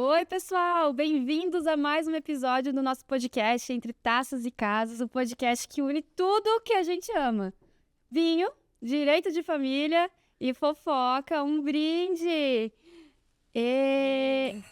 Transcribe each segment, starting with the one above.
Oi, pessoal! Bem-vindos a mais um episódio do nosso podcast Entre Taças e Casas, o podcast que une tudo que a gente ama. Vinho, direito de família e fofoca, um brinde! E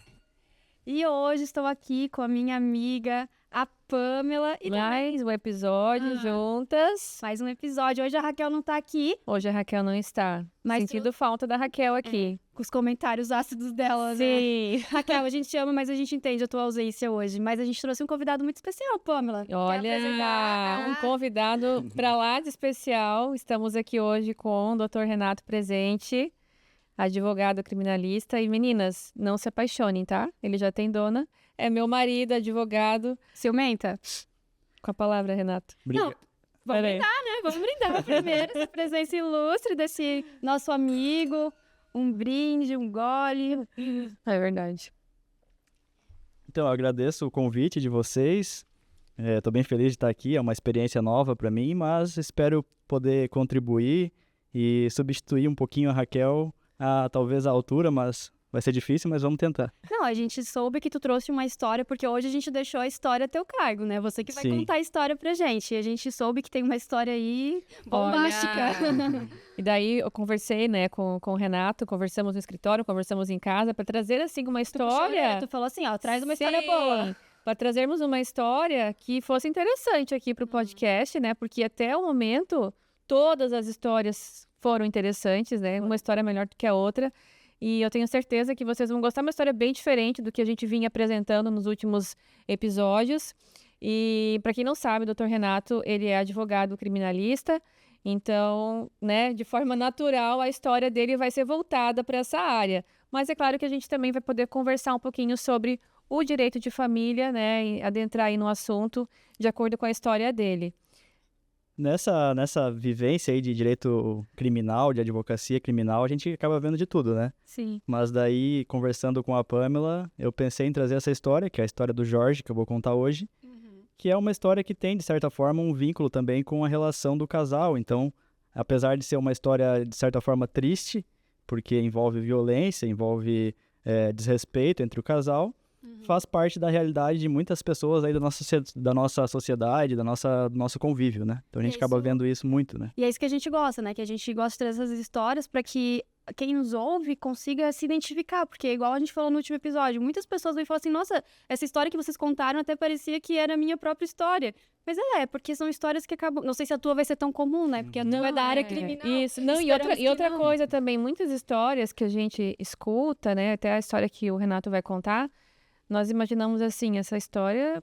hoje estou aqui com a minha amiga, a Pamela. E mais um episódio juntas. mais um episódio. Hoje a Raquel não tá aqui. Hoje a Raquel não está. Mas Sentindo falta da Raquel aqui. Com os comentários ácidos dela, né? Sim. Raquel, a gente te ama, mas a gente entende a tua ausência hoje. Mas a gente trouxe um convidado muito especial, Pamela. Quer Olha, apresentar? um convidado pra lá de especial. Estamos aqui hoje com o Dr. Renato presente, advogado criminalista. E meninas, não se apaixonem, tá? Ele já tem dona. É meu marido, advogado. Ciumenta? Com a palavra, Renato. Não, vamos Peraí. brindar, né? Vamos brindar primeiro essa presença ilustre desse nosso amigo. Um brinde, um gole. É verdade. Então, eu agradeço o convite de vocês. Estou bem feliz de estar aqui, é uma experiência nova para mim, mas espero poder contribuir e substituir um pouquinho a Raquel, talvez à altura, mas vai ser difícil, mas vamos tentar. Não, a gente soube que tu trouxe uma história, porque hoje a gente deixou a história a teu cargo, né? Você que vai Sim. contar a história pra gente. E a gente soube que tem uma história aí bombástica. E daí eu conversei, né, com o Renato, conversamos no escritório, conversamos em casa, para trazer, assim, uma história... Tu falou assim, ó, traz uma história Sim, boa. para trazermos uma história que fosse interessante aqui para o podcast, né? Porque até o momento, todas as histórias foram interessantes, né? Uma história melhor do que a outra. E eu tenho certeza que vocês vão gostar. Uma história bem diferente do que a gente vinha apresentando nos últimos episódios. E para quem não sabe, o Dr. Renato, ele é advogado criminalista. Então, né, de forma natural, a história dele vai ser voltada para essa área. Mas é claro que a gente também vai poder conversar um pouquinho sobre o direito de família, né, e adentrar aí no assunto de acordo com a história dele. Nessa vivência aí de direito criminal, de advocacia criminal, a gente acaba vendo de tudo, né? Sim. Mas daí, conversando com a Pamela, eu pensei em trazer essa história, que é a história do Jorge, que eu vou contar hoje, que é uma história que tem, de certa forma, um vínculo também com a relação do casal. Então, apesar de ser uma história, de certa forma, triste, porque envolve violência, envolve desrespeito entre o casal, faz parte da realidade de muitas pessoas aí da nossa sociedade, do nosso convívio, né? Então a gente acaba vendo isso muito, né? E é isso que a gente gosta, né? Que a gente gosta de trazer essas histórias para que quem nos ouve consiga se identificar. Porque, igual a gente falou no último episódio, muitas pessoas vêm e falam assim, nossa, essa história que vocês contaram até parecia que era a minha própria história. Mas porque são histórias que acabam... Não sei se a tua vai ser tão comum, né? Porque a tua é da área criminal. Isso, não, e outra coisa também, muitas histórias que a gente escuta, né? Até a história que o Renato vai contar, nós imaginamos assim, essa história,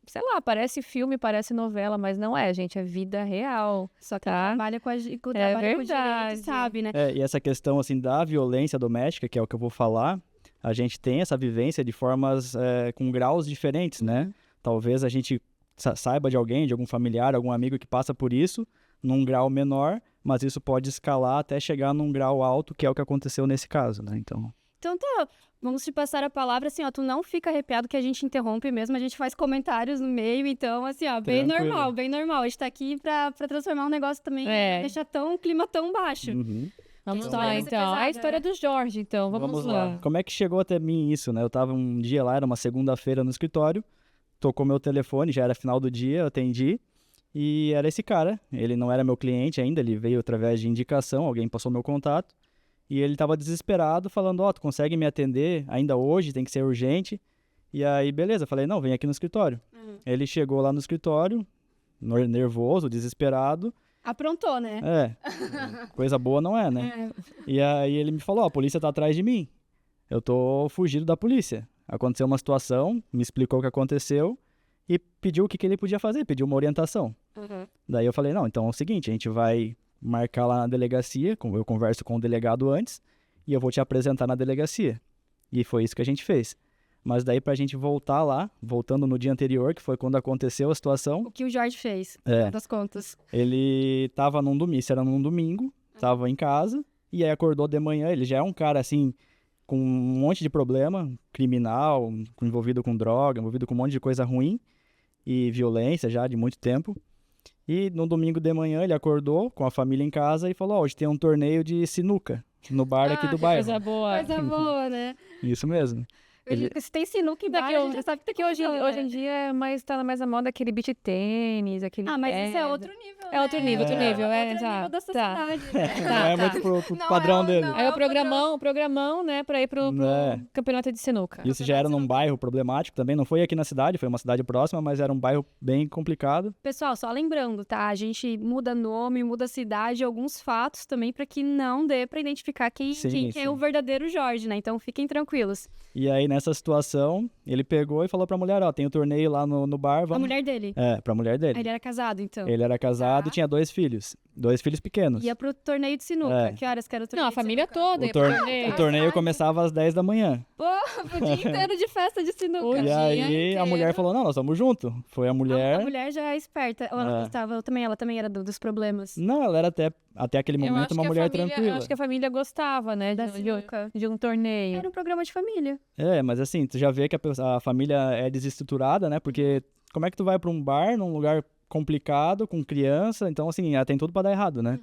sei lá, parece filme, parece novela, mas não é, gente, é vida real. Só que tá? trabalha com verdade. direito, sabe, né? E essa questão, assim, da violência doméstica, que é o que eu vou falar, a gente tem essa vivência de formas com graus diferentes, né? Talvez a gente saiba de alguém, de algum familiar, algum amigo que passa por isso, num grau menor, mas isso pode escalar até chegar num grau alto, que é o que aconteceu nesse caso, né? Então tá, vamos te passar a palavra, assim, ó, tu não fica arrepiado que a gente interrompe mesmo, a gente faz comentários no meio, então, assim, ó, bem Tranquilo. normal, bem normal. A gente tá aqui pra transformar um negócio também, pra deixar o clima tão baixo. Vamos História lá, vai ser então. pesada, A história do Jorge, então. Vamos lá. Como é que chegou até mim isso, né? Eu tava um dia lá, era uma segunda-feira no escritório, tocou meu telefone, já era final do dia, eu atendi, e era esse cara. Ele não era meu cliente ainda, ele veio através de indicação, alguém passou meu contato, e ele tava desesperado, falando, tu consegue me atender ainda hoje, tem que ser urgente. E aí, beleza, falei, não, vem aqui no escritório. Ele chegou lá no escritório, nervoso, desesperado. Aprontou, né? Coisa boa não é, né? E aí ele me falou, a polícia tá atrás de mim. Eu tô fugido da polícia. Aconteceu uma situação, me explicou o que aconteceu e pediu o que ele podia fazer, pediu uma orientação. Daí eu falei, não, então é o seguinte, a gente vai marcar lá na delegacia, eu converso com o delegado antes e eu vou te apresentar na delegacia. E foi isso que a gente fez. Mas daí pra gente voltar lá, voltando no dia anterior, que foi quando aconteceu a situação... O que o Jorge fez, das contas. Ele tava num domingo, isso era num domingo, tava em casa, e aí acordou de manhã, ele já é um cara assim, com um monte de problema, criminal, envolvido com droga, envolvido com um monte de coisa ruim, e violência já de muito tempo. E no domingo de manhã ele acordou com a família em casa e falou, hoje tem um torneio de sinuca no bar aqui do bairro. Coisa boa. Coisa boa, né? Isso mesmo. Se tem sinuca e bar, Daqui, a gente já sabe que tem hoje em dia tá mais na moda aquele beach tênis, aquele mas isso é pedra. outro nível, É outro nível, né? outro nível, Outro nível já. da sociedade, né? Não é muito pro Não padrão é dele. não. Aí o programão, né, pra ir pro É. campeonato de sinuca. Isso já era num bairro problemático também. Não foi aqui na cidade, foi uma cidade próxima, mas era um bairro bem complicado. Pessoal, só lembrando, tá? A gente muda nome, muda cidade, alguns fatos também pra que não dê pra identificar quem Sim, é o verdadeiro Jorge, né? Então fiquem tranquilos. E aí, nessa situação, ele pegou e falou pra mulher, ó, tem um torneio lá no bar, A vamos... mulher dele. É, pra mulher dele. Ele era casado, então. Ele era casado Tá. e tinha 2 filhos. 2 filhos pequenos. Ia pro torneio de sinuca. É. Que horas que era o torneio Não, a de família sinuca? toda. O, ia pro tor- torneio. o torneio começava às 10 da manhã. O dia inteiro de festa de sinuca. O E dia aí, a inteiro. mulher falou, não, nós estamos juntos. Foi a A mulher... mulher já é esperta. Ou ela É. gostava, ela também era dos problemas. Não, ela era até aquele Eu momento acho uma que a mulher família- tranquila. Eu acho que a família gostava, né, Da de sinuca. um torneio. Era um programa de família. É, mas assim, tu já vê que a família é desestruturada, né? Porque como é que tu vai pra um bar, num lugar complicado, com criança? Então, assim, tem tudo pra dar errado, né?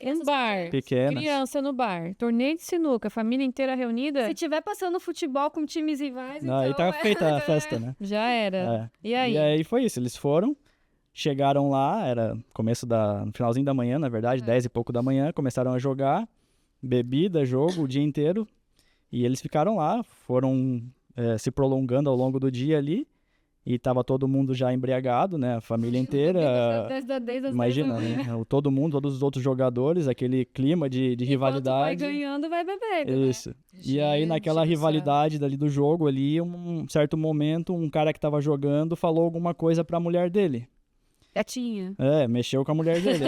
Um bar, Pequenas. criança no bar, torneio de sinuca, família inteira reunida, Se tiver passando futebol com times rivais, Não, aí então... tá feita a festa, né? já era. É. E aí? E aí foi isso, eles foram, chegaram lá, era no finalzinho da manhã, na verdade, 10 e pouco da manhã, começaram a jogar, bebida, jogo, o dia inteiro, e eles ficaram lá, foram se prolongando ao longo do dia ali, e tava todo mundo já embriagado, né, a família inteira, Desde as imagina, 10 da manhã. né, todo mundo, todos os outros jogadores, aquele clima de Enquanto rivalidade. vai ganhando, vai bebendo, né? Isso. E aí, Gente naquela do céu. rivalidade dali do jogo ali, um certo momento, um cara que tava jogando falou alguma coisa pra mulher dele. Gatinha. Mexeu com a mulher dele.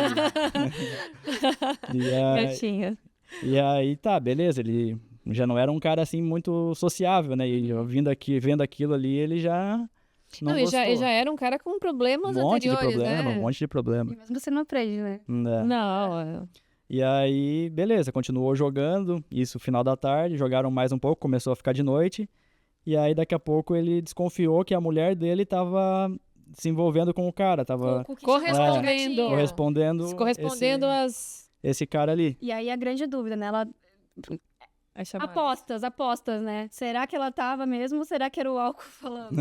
e, aí, Gatinha. e aí, tá, beleza, ele já não era um cara assim muito sociável, né? E eu vendo aquilo ali, ele já não Não, e gostou. já era um cara com problemas um monte de anteriores, problema, né? um monte de problema. E mesmo você não aprende, né? Né? Não, E aí, beleza, continuou jogando, isso final da tarde, jogaram mais um pouco, começou a ficar de noite, e aí daqui a pouco ele desconfiou que a mulher dele tava se envolvendo com o cara, tava Correspondendo. correspondendo esse cara ali. E aí a grande dúvida, né? Ela... Aí chamaram. Apostas, né? Será que ela tava mesmo ou será que era o álcool falando?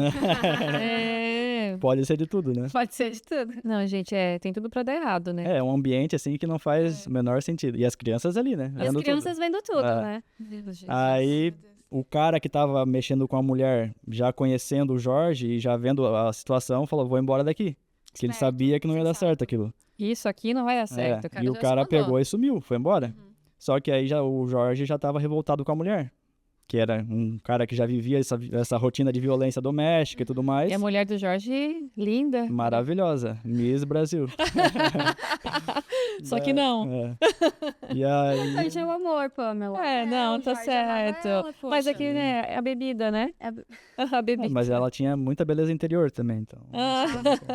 É. Pode ser de tudo, né? Pode ser de tudo. Não, gente, tem tudo pra dar errado, né? É um ambiente assim que não faz o menor sentido. E as crianças ali, né? As Vendo crianças vendo tudo, É. né? tudo. Aí o cara que tava mexendo com a mulher, já conhecendo o Jorge e já vendo a situação, falou, vou embora daqui. Porque ele Esperto, sabia que não ia dar sensato. certo aquilo. Isso aqui não vai dar certo. E o já cara se mandou. pegou e sumiu, foi embora. Só que aí o Jorge já tava revoltado com a mulher. Que era um cara que já vivia essa rotina de violência doméstica e tudo mais. E a mulher do Jorge, linda. Maravilhosa. Miss Brasil. Só que não. É. E aí... Gente, é o amor, Pamela. Não, o tá Jorge amava certo. ela, Mas poxa. aqui, né, é a bebida, né? A bebida. Mas ela tinha muita beleza interior também, então.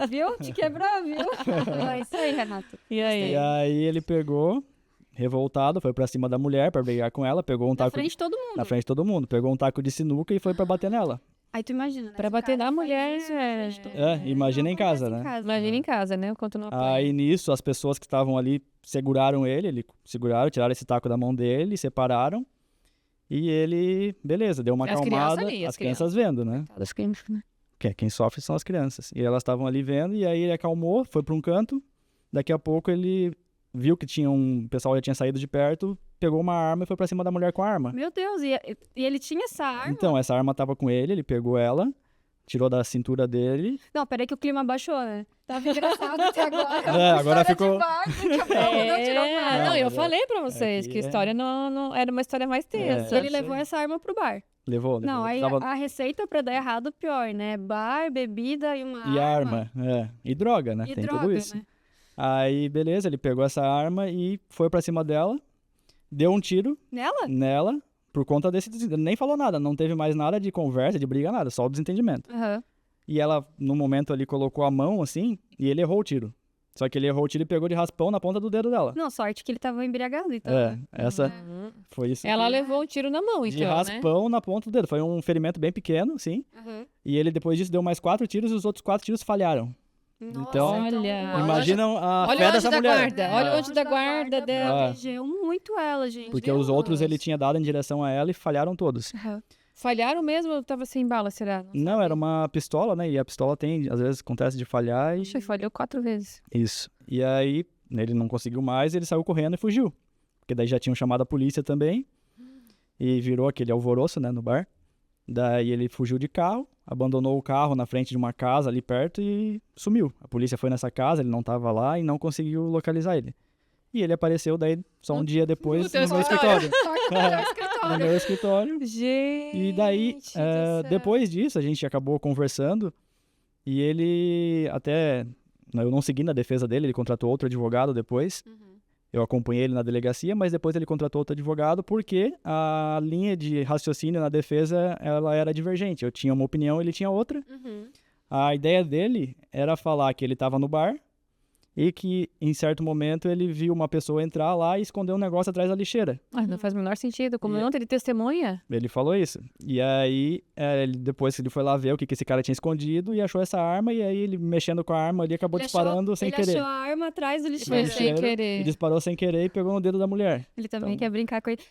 Viu? Te quebrou, viu? É isso aí, Renato. E aí? E aí ele pegou, revoltado, foi pra cima da mulher pra brigar com ela, pegou um Na taco frente de todo mundo. na frente de todo mundo, pegou um taco de sinuca e foi pra bater nela. Aí tu imagina, né? Pra Se o bater cara na faz mulher, isso na frente de todo É, mundo, imagina em casa, acontece né? Imagina em casa, né? Enquanto não apanha. Aí nisso, as pessoas que estavam ali seguraram ele seguraram, tiraram esse taco da mão dele, separaram. E ele, beleza, deu uma As acalmada, crianças ali, as as crianças vendo, né? Acho que, né? Quem sofre são as crianças. E elas estavam ali vendo, e aí ele acalmou, foi pra um canto. Daqui a pouco ele viu que o pessoal já tinha saído de perto, pegou uma arma e foi pra cima da mulher com a arma. Meu Deus, e ele tinha essa arma? Então, essa arma tava com ele pegou ela, tirou da cintura dele. Não, peraí que o clima baixou, né? Tava engraçado até agora. Agora ficou... Não, eu mas falei pra vocês aqui que a história não era uma história mais tensa. Ele levou essa arma pro bar. Levou. Não, aí Tava... a receita pra dar errado, pior, né? Bar, bebida e uma E arma, E droga, né? E Tem droga, tudo isso. né? Aí, beleza, ele pegou essa arma e foi pra cima dela, deu um tiro Nela? nela, por conta desse... Nem falou nada, não teve mais nada de conversa, de briga, nada, só o desentendimento. Aham. E ela, no momento ali, colocou a mão, assim, e ele errou o tiro. Só que ele errou o tiro e pegou de raspão na ponta do dedo dela. Não, sorte que ele tava embriagado, então. Essa foi isso. Ela levou um tiro na mão, De então, né? raspão na ponta do dedo. Foi um ferimento bem pequeno, sim. Aham. E ele, depois disso, deu mais 4 tiros e os outros 4 tiros falharam. Nossa, Então, Olha. imagina a Olha fé o anjo dessa da mulher. guarda. Olha o anjo da guarda dela. Ah. protegeu muito ela, gente. Porque Meu os outros Deus. ele tinha dado em direção a ela e falharam todos. Aham. Falharam mesmo ou tava sem bala, será? Não, sabe? era uma pistola, né? E a pistola tem, às vezes, acontece de falhar e... Ixi, falhou 4 vezes. Isso. E aí, ele não conseguiu mais, ele saiu correndo e fugiu. Porque daí já tinham chamado a polícia também. E virou aquele alvoroço, né, no bar. Daí ele fugiu de carro, abandonou o carro na frente de uma casa ali perto e sumiu. A polícia foi nessa casa, ele não tava lá e não conseguiu localizar ele. E ele apareceu daí só um dia depois no teu no meu escritório. escritório. No meu escritório. Gente. E daí, do céu. depois disso, a gente acabou conversando e ele até... Eu não segui na defesa dele, ele contratou outro advogado depois. Eu acompanhei ele na delegacia, mas depois ele contratou outro advogado porque a linha de raciocínio na defesa, ela era divergente. Eu tinha uma opinião, ele tinha outra. A ideia dele era falar que ele estava no bar e que, em certo momento, ele viu uma pessoa entrar lá e esconder um negócio atrás da lixeira. Ai, não faz o menor sentido. Como não ter testemunha? Ele falou isso. E aí, depois ele foi lá ver o que esse cara tinha escondido e achou essa arma. E aí, ele mexendo com a arma ali, acabou disparando sem querer. Ele achou a arma atrás do Foi lixeiro. sem Lixeira, querer. E disparou sem querer e pegou no dedo da mulher. Ele também Então- quer brincar com ele.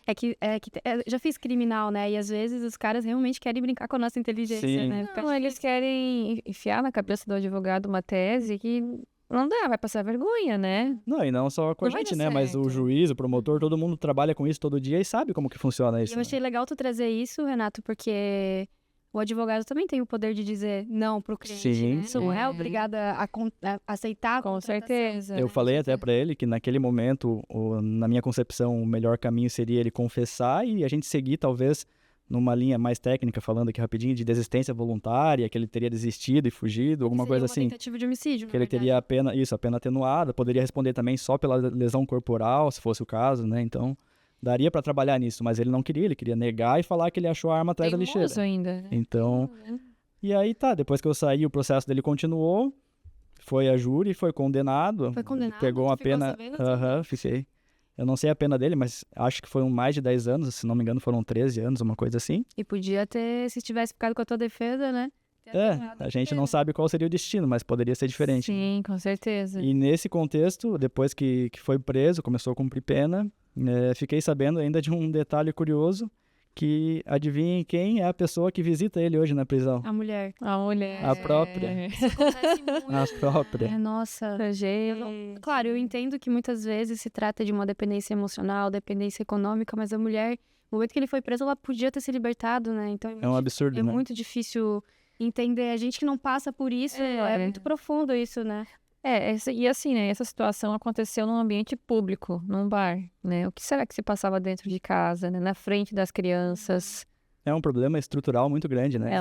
Já fiz criminal, né? E às vezes os caras realmente querem brincar com a nossa inteligência, Sim. né? Não, eles querem enfiar na cabeça do advogado uma tese que não dá, vai passar vergonha, né? Não, e não só com a Não vai gente, dar né? Mas o certo. juiz, o promotor, todo mundo trabalha com isso todo dia e sabe como que funciona E isso. eu né? achei legal tu trazer isso, Renato, porque o advogado também tem o poder de dizer não pro cliente, Sim, né? Não é sim. obrigada a aceitar a Com contratação. certeza. Eu falei até pra ele que naquele momento, na minha concepção, o melhor caminho seria ele confessar e a gente seguir, talvez, numa linha mais técnica, falando aqui rapidinho, de desistência voluntária, que ele teria desistido e fugido, alguma Seria coisa uma assim. tentativa de homicídio, Que na ele verdade. teria a pena atenuada, poderia responder também só pela lesão corporal, se fosse o caso, né? Então, daria pra trabalhar nisso, mas ele não queria, ele queria negar e falar que ele achou a arma atrás da Teimoso lixeira. ainda. né? Então, e aí tá, depois que eu saí, o processo dele continuou, foi a júri, foi condenado. Foi condenado? Pegou Tu uma ficou pena. sabendo? Aham, fiquei. Eu não sei a pena dele, mas acho que foram mais de 10 anos, se não me engano, foram 13 anos, uma coisa assim. E podia ter, se tivesse ficado com a tua defesa, né? Ter atenuado A gente pena. não sabe qual seria o destino, mas poderia ser diferente. Sim, com certeza. E nesse contexto, depois que foi preso, começou a cumprir pena, fiquei sabendo ainda de um detalhe curioso, que adivinhem quem é a pessoa que visita ele hoje na prisão? A mulher. A mulher. A própria. Isso acontece muito. A própria. É, nossa. Gente. Claro, eu entendo que muitas vezes se trata de uma dependência emocional, dependência econômica, mas a mulher, no momento que ele foi preso, ela podia ter se libertado, né? Então É um absurdo, é né? muito difícil entender. A gente que não passa por isso, é muito profundo isso, né? E assim, né? Essa situação aconteceu num ambiente público, num bar, né? O que será que se passava dentro de casa, né? Na frente das crianças? É um problema estrutural muito grande, né?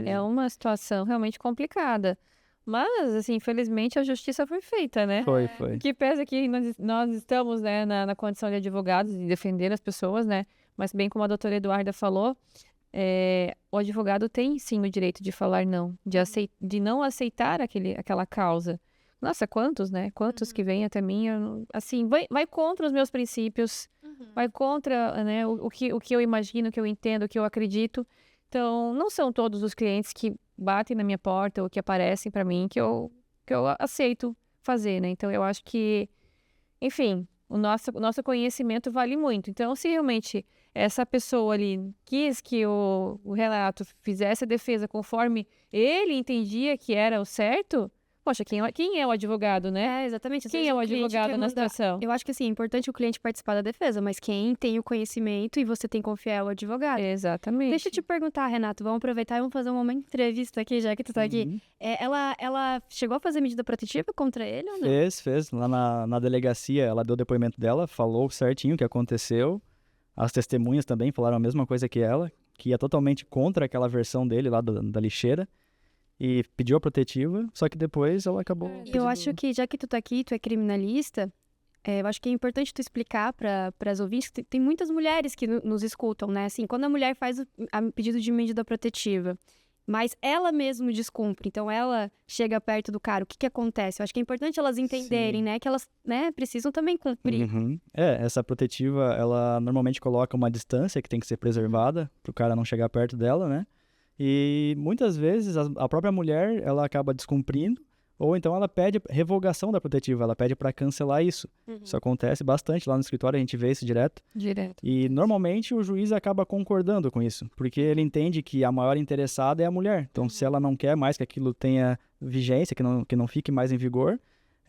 É uma situação realmente complicada. Mas, assim, infelizmente a justiça foi feita, né? Foi. Que pesa que nós estamos, né, na condição de advogados e defender as pessoas, né? Mas bem como a doutora Eduarda falou, o advogado tem sim o direito de falar não, de não aceitar aquela causa. Nossa, quantos, né? Quantos que vêm até mim, assim, vai contra os meus princípios, vai contra, né, o que eu imagino, o que eu entendo, o que eu acredito. Então, não são todos os clientes que batem na minha porta ou que aparecem para mim que eu aceito fazer, né? Então, eu acho que, enfim, o nosso conhecimento vale muito. Então, se realmente essa pessoa ali quis que o Renato fizesse a defesa conforme ele entendia que era o certo, poxa, quem é o advogado, né? Exatamente. Às Quem vezes é o cliente advogado quer na mandar- situação? Eu acho que assim, é importante o cliente participar da defesa, mas quem tem o conhecimento e você tem que confiar é o advogado. Exatamente. Deixa eu te perguntar, Renato, vamos aproveitar e vamos fazer um momento de entrevista aqui, já que tu tá aqui. Uhum. Ela chegou a fazer medida protetiva contra ele ou não? Fez. Lá na delegacia, ela deu o depoimento dela, falou certinho o que aconteceu. As testemunhas também falaram a mesma coisa que ela, que ia totalmente contra aquela versão dele lá da lixeira. E pediu a protetiva, só que depois ela acabou E eu pedindo- acho que, já que tu tá aqui, tu é criminalista, eu acho que é importante tu explicar para as ouvintes que tem muitas mulheres que nos escutam, né? Assim, quando a mulher faz o pedido de medida protetiva, mas ela mesmo descumpre, então ela chega perto do cara, o que acontece? Eu acho que é importante elas entenderem, Sim. né? Que elas, né, precisam também cumprir. Uhum. Essa protetiva, ela normalmente coloca uma distância que tem que ser preservada, pro cara não chegar perto dela, né? E muitas vezes a própria mulher, ela acaba descumprindo, Ou então ela pede revogação da protetiva, ela pede para cancelar isso. Isso acontece bastante lá no escritório, a gente vê isso direto. E normalmente o juiz acaba concordando com isso, porque ele entende que a maior interessada é a mulher. Então se ela não quer mais que aquilo tenha vigência, que não fique mais em vigor,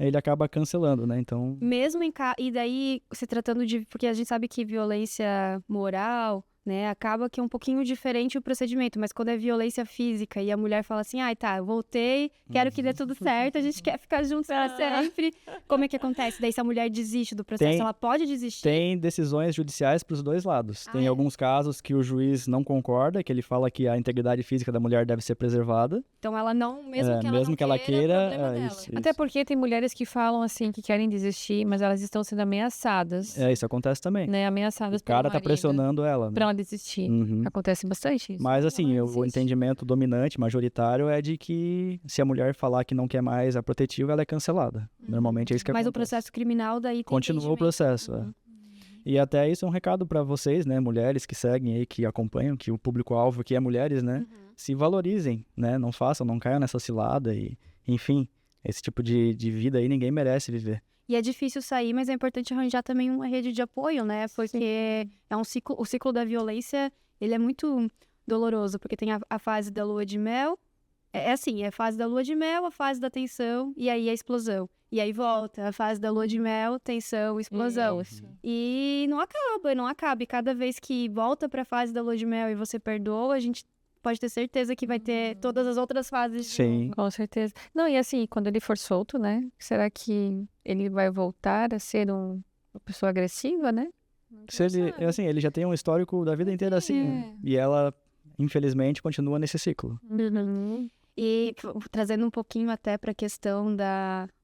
ele acaba cancelando, né? Então... Mesmo e daí, se tratando de... Porque a gente sabe que violência moral, né? Acaba que é um pouquinho diferente o procedimento. Mas quando é violência física e a mulher fala assim, ai, tá, eu voltei, quero que dê tudo certo, a gente quer ficar juntos pra sempre. Como é que acontece? Daí se a mulher desiste do processo, ela pode desistir? Tem decisões judiciais pros dois lados. Tem alguns casos que o juiz não concorda, que ele fala que a integridade física da mulher deve ser preservada. Então ela não, mesmo que ela não queira, é problema dela. Isso. Até porque tem mulheres que falam assim, que querem desistir, mas elas estão sendo ameaçadas. Isso acontece também. Né? Ameaçadas O cara pelo tá marido pressionando ela. Né? Pra ela desistir. Acontece bastante isso. Mas assim, o entendimento dominante, majoritário, é de que se a mulher falar que não quer mais a protetiva, ela é cancelada. Normalmente é isso que acontece. Mas o processo criminal daí continua o processo. E até isso é um recado para vocês, né, mulheres que seguem aí, que acompanham, que o público-alvo que é mulheres, né, se valorizem, né, não caiam nessa cilada e, enfim, esse tipo de vida aí ninguém merece viver. E é difícil sair, mas é importante arranjar também uma rede de apoio, né, porque é um ciclo, o ciclo da violência, ele é muito doloroso, porque tem a fase da lua de mel, é assim, é a fase da lua de mel, a fase da tensão e aí a explosão. E aí volta a fase da lua de mel, tensão, explosão. E não acaba. E cada vez que volta pra fase da lua de mel e você perdoa, a gente pode ter certeza que vai ter todas as outras fases. Sim. Com certeza. Não, e assim, quando ele for solto, né? Será que ele vai voltar a ser uma pessoa agressiva, né? Se ele, assim, ele já tem um histórico da vida inteira assim, né? E ela, infelizmente, continua nesse ciclo. E trazendo um pouquinho até para a questão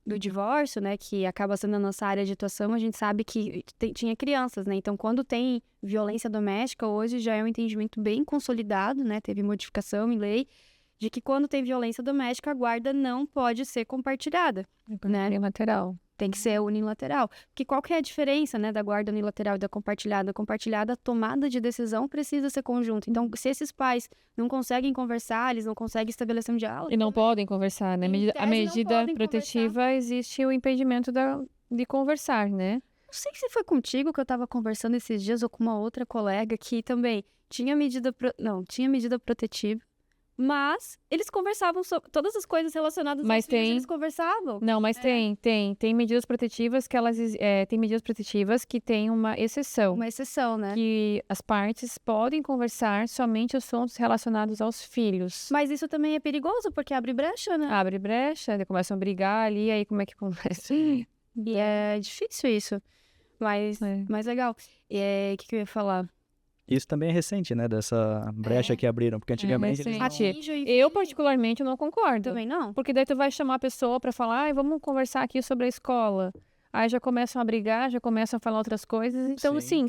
do divórcio, né, que acaba sendo a nossa área de atuação, a gente sabe que tinha crianças, né, então quando tem violência doméstica, hoje já é um entendimento bem consolidado, né, teve modificação em lei, de que quando tem violência doméstica, a guarda não pode ser compartilhada, né? Unilateral. Tem que ser unilateral. Porque qual que é a diferença, né, da guarda unilateral e da compartilhada? A compartilhada, a tomada de decisão precisa ser conjunta. Então, se esses pais não conseguem conversar, eles não conseguem estabelecer um diálogo... E não podem conversar, né? A medida protetiva existe o impedimento de conversar, né? Não sei se foi contigo que eu estava conversando esses dias ou com uma outra colega que também tinha medida protetiva. Mas eles conversavam sobre todas as coisas relacionadas aos filhos, eles conversavam. Não, mas tem medidas protetivas que elas tem medidas protetivas que tem uma exceção. Uma exceção, né? Que as partes podem conversar somente assuntos relacionados aos filhos. Mas isso também é perigoso, porque abre brecha, né? Abre brecha, eles começam a brigar ali, aí como é que conversa? E é difícil isso. Mas legal. E o que eu ia falar? Isso também é recente, né? Dessa brecha que abriram. Porque antigamente eu, particularmente, não concordo. Também não. Porque daí tu vai chamar a pessoa pra falar, vamos conversar aqui sobre a escola. Aí já começam a brigar, já começam a falar outras coisas. Então, assim,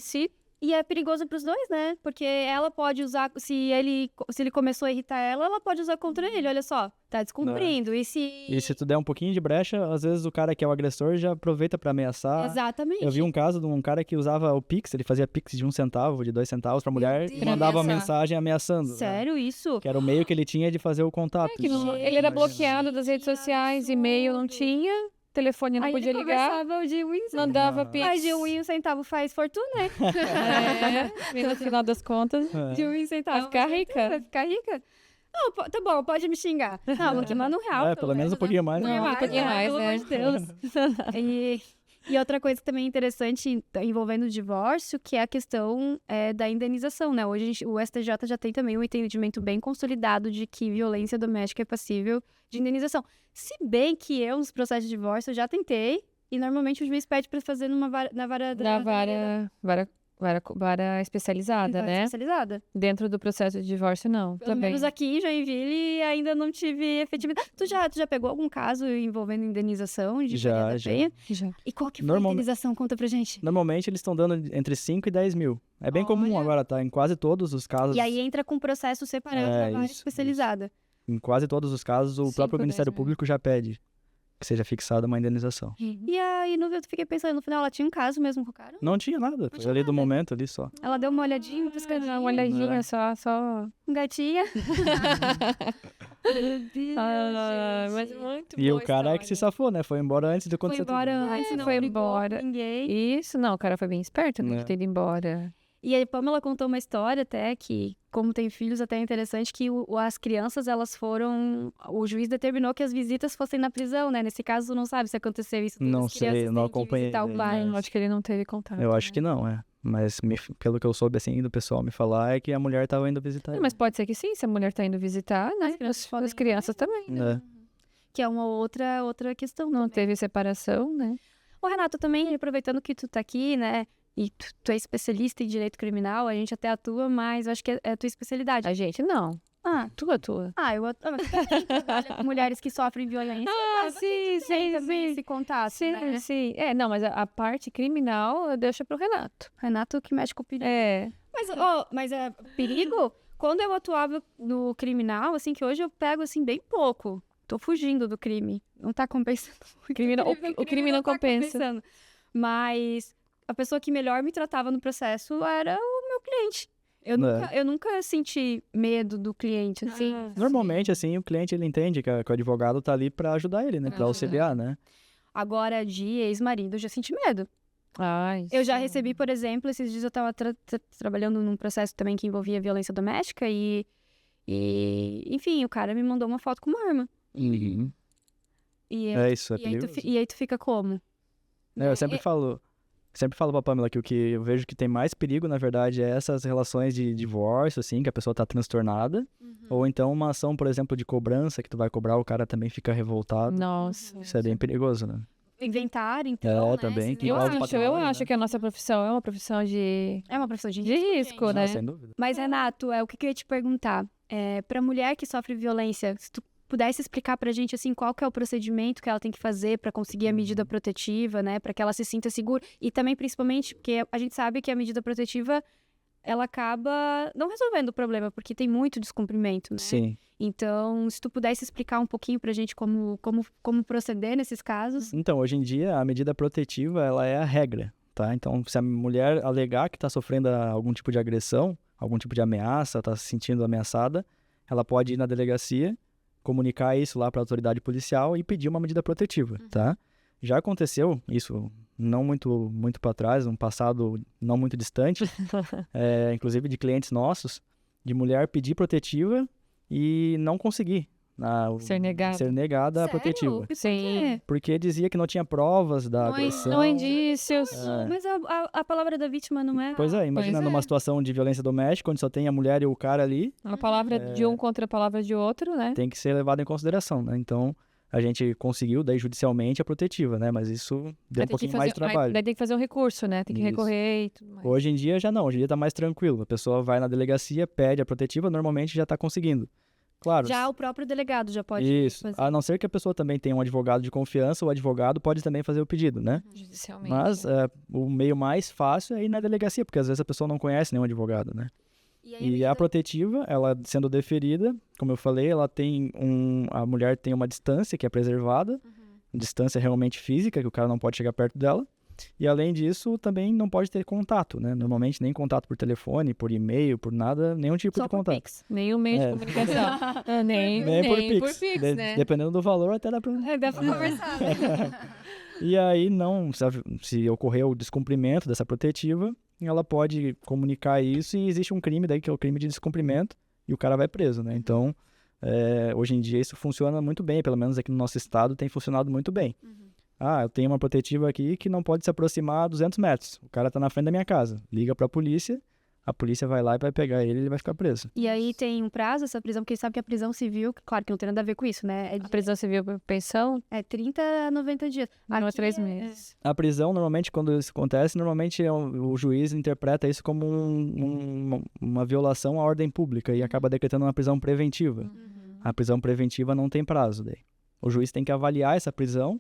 E é perigoso pros dois, né? Porque ela pode usar, se ele começou a irritar ela pode usar contra ele, olha só, tá descumprindo. E se tu der um pouquinho de brecha, às vezes o cara que é o agressor já aproveita pra ameaçar. Exatamente. Eu vi um caso de um cara que usava o Pix, ele fazia Pix de 1 centavo, de 2 centavos pra mulher e mandava mensagem ameaçando. Sério, isso? Que era o meio que ele tinha de fazer o contato. Ele era bloqueado das redes sociais, e-mail não tinha. Telefone não podia ligar, mandava pix. Mas de 1 centavo faz fortuna, né? E no final das contas, de 1 centavo. Vai ficar rica. Não, tá bom, pode me xingar. Não, vou queimar no real. Pelo menos um pouquinho mais. Um pouquinho mais, pelo amor de Deus. E outra coisa também interessante envolvendo o divórcio, que é a questão da indenização, né? Hoje o STJ já tem também um entendimento bem consolidado de que violência doméstica é passível de indenização. Se bem que eu, nos processos de divórcio, eu já tentei, e normalmente o juiz pede para fazer na vara especializada, né? Especializada. Dentro do processo de divórcio, não. Pelo menos aqui em Joinville ainda não tive efetividade. Tu já pegou algum caso envolvendo indenização de Já. E qual que foi a indenização? Conta pra gente. Normalmente eles estão dando entre 5 e 10 mil. É bem comum agora, tá? Em quase todos os casos. E aí entra com processo separado da vara especializada. Em quase todos os casos, o próprio Ministério Público já pede que seja fixada uma indenização. E aí, eu fiquei pensando, no final, ela tinha um caso mesmo com o cara? Não tinha nada, foi ali do momento, ali só. Ela deu uma olhadinha, piscadinha. Uma olhadinha, só... Gatinha. Mas muito E boa o cara é que se história. safou, né? Foi embora antes de Foi acontecer embora tudo. antes, não foi brigou com embora. ninguém. Isso, não, o cara foi bem esperto, né? É. De ter ido embora. E a Pamela contou uma história até que, como tem filhos, até é interessante que as crianças, elas foram... O juiz determinou que as visitas fossem na prisão, né? Nesse caso, não sabe se aconteceu isso. Não as sei, crianças eu não têm que acompanhei visitar o daí, pai. Eu acho que ele não teve contato. Eu acho né? que não, é. Mas pelo que eu soube, assim, do pessoal me falar, é que a mulher tava indo visitar ele. Mas pode ser que sim, se a mulher tá indo visitar, né? As crianças também. É. Que é uma outra questão. Não também. teve separação, né? Ô, Renato, também, aproveitando que tu tá aqui, né? E tu é especialista em direito criminal, a gente até atua, mas eu acho que é a tua especialidade. A gente não. Ah, Tua. mas tu também trabalha com mulheres que sofrem violência. Sim, Também esse contato, Sim, né? sim. Não, mas a parte criminal deixa pro Renato. Renato que mexe com o perigo. É. Mas é perigo? Quando eu atuava no criminal, assim, que hoje eu pego, assim, bem pouco. Tô fugindo do crime. Não tá compensando muito. O crime não tá compensa. compensando. Mas a pessoa que melhor me tratava no processo era o meu cliente. Eu nunca senti medo do cliente, assim. Normalmente, assim, o cliente, ele entende que o advogado tá ali pra ajudar ele, né? Pra auxiliar, né? Agora, de ex-marido, eu já senti medo. Ai, Eu já recebi, por exemplo, esses dias eu tava trabalhando num processo também que envolvia violência doméstica e, enfim, o cara me mandou uma foto com uma arma. Uhum. E, É isso, é e, aí tu, perigoso. fi- e aí tu fica como? Eu sempre falo pra Pamela que o que eu vejo que tem mais perigo, na verdade, é essas relações de divórcio, assim, que a pessoa tá transtornada. Ou então uma ação, por exemplo, de cobrança, que tu vai cobrar, o cara também fica revoltado. Nossa. Isso é bem perigoso, né? Inventar, então, né? também, que Eu envolve acho patrimônio, né? que a nossa profissão é uma profissão de É uma profissão de risco, gente. né? Sem dúvida. Mas, Renato, o que eu ia te perguntar? Pra mulher que sofre violência, se tu pudesse explicar pra gente, assim, qual que é o procedimento que ela tem que fazer pra conseguir a medida protetiva, né? Pra que ela se sinta segura. E também, principalmente, porque a gente sabe que a medida protetiva, ela acaba não resolvendo o problema, porque tem muito descumprimento, né? Sim. Então, se tu pudesse explicar um pouquinho pra gente como proceder nesses casos. Então, hoje em dia, a medida protetiva, ela é a regra, tá? Então, se a mulher alegar que está sofrendo algum tipo de agressão, algum tipo de ameaça, está se sentindo ameaçada, ela pode ir na delegacia, comunicar isso lá para a autoridade policial e pedir uma medida protetiva, tá? Já aconteceu isso não muito para trás, um passado não muito distante, inclusive de clientes nossos, de mulher pedir protetiva e não conseguir Ser negado. ser negada a Sério? protetiva. Por quê? Sim. Porque dizia que não tinha provas da agressão. Não há indícios. Mas a palavra da vítima não é. Pois é, imagina Pois é. numa situação de violência doméstica, onde só tem a mulher e o cara ali, Uma palavra de um contra a palavra de outro, né? tem que ser levado em consideração, né? Então, a gente conseguiu, daí judicialmente, a protetiva, né? Mas isso deu um pouquinho mais de trabalho. Daí tem que fazer um recurso, né? Tem que Isso. recorrer e tudo mais. Hoje em dia já não, hoje em dia tá mais tranquilo. A pessoa vai na delegacia, pede a protetiva, normalmente já tá conseguindo. Claro. Já o próprio delegado já pode Isso. fazer. A não ser que a pessoa também tenha um advogado de confiança, o advogado pode também fazer o pedido, né? Judicialmente. Mas o meio mais fácil é ir na delegacia, porque às vezes a pessoa não conhece nenhum advogado, né? E a protetiva, ela sendo deferida, como eu falei, ela tem a mulher tem uma distância que é preservada, distância realmente física, que o cara não pode chegar perto dela. E além disso, também não pode ter contato, né? Normalmente nem contato por telefone, por e-mail, por nada, nenhum tipo Só de por contato. Pix. Nem o meio de comunicação. nem Nem por por Pix. Pix, né? Dependendo do valor, até dá pra... Dá pra conversar. E aí, não, se ocorrer o descumprimento dessa protetiva, ela pode comunicar isso e existe um crime daí, que é o crime de descumprimento, e o cara vai preso, né? Então, hoje em dia isso funciona muito bem, pelo menos aqui no nosso estado tem funcionado muito bem. Eu tenho uma protetiva aqui que não pode se aproximar a 200 metros. O cara tá na frente da minha casa. Liga pra polícia, a polícia vai lá e vai pegar ele e ele vai ficar preso. E aí tem um prazo essa prisão, porque sabe que a prisão civil, claro que não tem nada a ver com isso, né? A prisão civil por pensão, 30 a 90 dias. não é Aqui 3 meses. A prisão, normalmente, quando isso acontece, normalmente o juiz interpreta isso como uma violação à ordem pública e acaba decretando uma prisão preventiva. A prisão preventiva não tem prazo daí. O juiz tem que avaliar essa prisão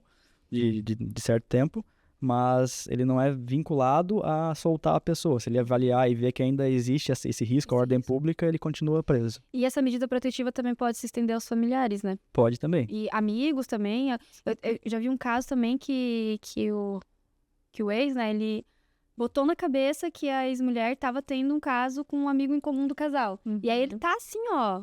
de certo tempo, mas ele não é vinculado a soltar a pessoa. Se ele avaliar e ver que ainda existe esse risco à ordem pública, ele continua preso. E essa medida protetiva também pode se estender aos familiares, né? Pode também. E amigos também. Eu já vi um caso também que o ex, né, ele botou na cabeça que a ex-mulher tava tendo um caso com um amigo em comum do casal. E aí ele tá assim, ó,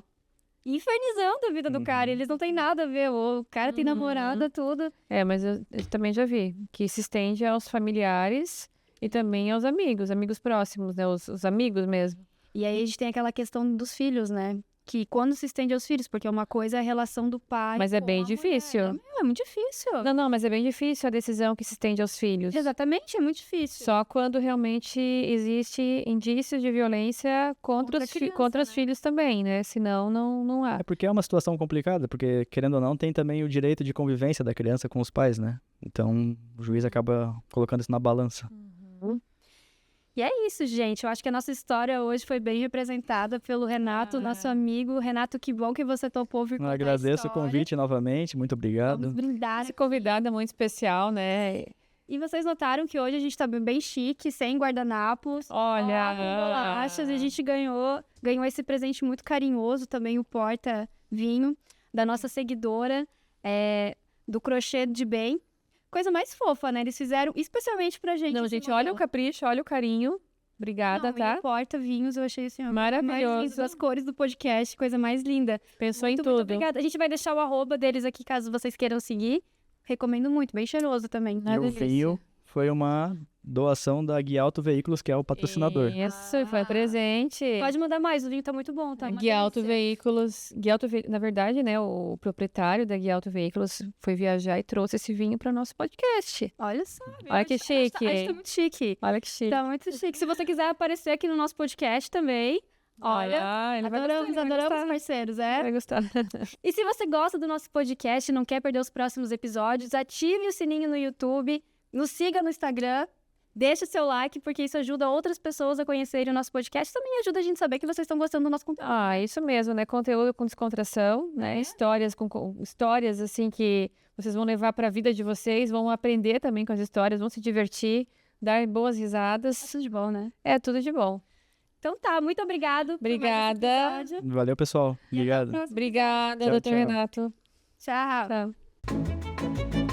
infernizando a vida do cara. Eles não têm nada a ver. O cara tem namorada, tudo. Mas eu também já vi que se estende aos familiares e também aos amigos próximos, né? Os amigos mesmo. E aí a gente tem aquela questão dos filhos, né? Que quando se estende aos filhos, porque uma coisa é a relação do pai. Mas é com bem a mulher. difícil. É muito difícil. Não, mas é bem difícil a decisão que se estende aos filhos. Exatamente, é muito difícil. Só quando realmente existe indícios de violência contra os filhos também, né? Senão, não há. É porque é uma situação complicada, porque, querendo ou não, tem também o direito de convivência da criança com os pais, né? Então, o juiz acaba colocando isso na balança. E é isso, gente. Eu acho que a nossa história hoje foi bem representada pelo Renato, nosso amigo. Renato, que bom que você topou vir Eu contar a agradeço o história. convite novamente, muito obrigado. Vamos brindar. Esse convidado é muito especial, né? E vocês notaram que hoje a gente tá bem chique, sem guardanapos. Olha, com bolachas, e a gente ganhou esse presente muito carinhoso também, o porta-vinho, da nossa seguidora, do Crochê de Bem. Coisa mais fofa, né? Eles fizeram especialmente pra gente. Não, gente, olha o capricho, olha o carinho. Obrigada, tá? E o porta-vinhos, eu achei assim, ó, Maravilhoso. mais lindo, as cores do podcast, coisa mais linda. Pensou em Muito tudo. obrigada. A gente vai deixar o arroba deles aqui, caso vocês queiram seguir. Recomendo muito, bem cheiroso também. E o vinho foi uma doação da Guia Auto Veículos, que é o patrocinador. Isso, foi presente. Pode mandar mais, o vinho tá muito bom, tá? Guia Auto Veículos, na verdade, né, o proprietário da Guia Auto Veículos foi viajar e trouxe esse vinho para nosso podcast. Olha só. Olha que chique. A gente tá muito chique. Olha que chique. Tá muito chique. Se você quiser aparecer aqui no nosso podcast também, olha, ele vai adoramos gostar. parceiros, Vai gostar. E se você gosta do nosso podcast e não quer perder os próximos episódios, ative o sininho no YouTube, nos siga no Instagram, deixa seu like, porque isso ajuda outras pessoas a conhecerem o nosso podcast. Também ajuda a gente a saber que vocês estão gostando do nosso conteúdo. Isso mesmo, né? Conteúdo com descontração, né? Histórias assim que vocês vão levar para a vida de vocês, vão aprender também com as histórias, vão se divertir, dar boas risadas. É tudo de bom, né? É tudo de bom. Então tá, muito obrigado. Obrigada. Por mais esse episódio. Valeu, pessoal. Obrigado. Obrigada, Tchau, doutor tchau. Renato. Tchau. Tchau.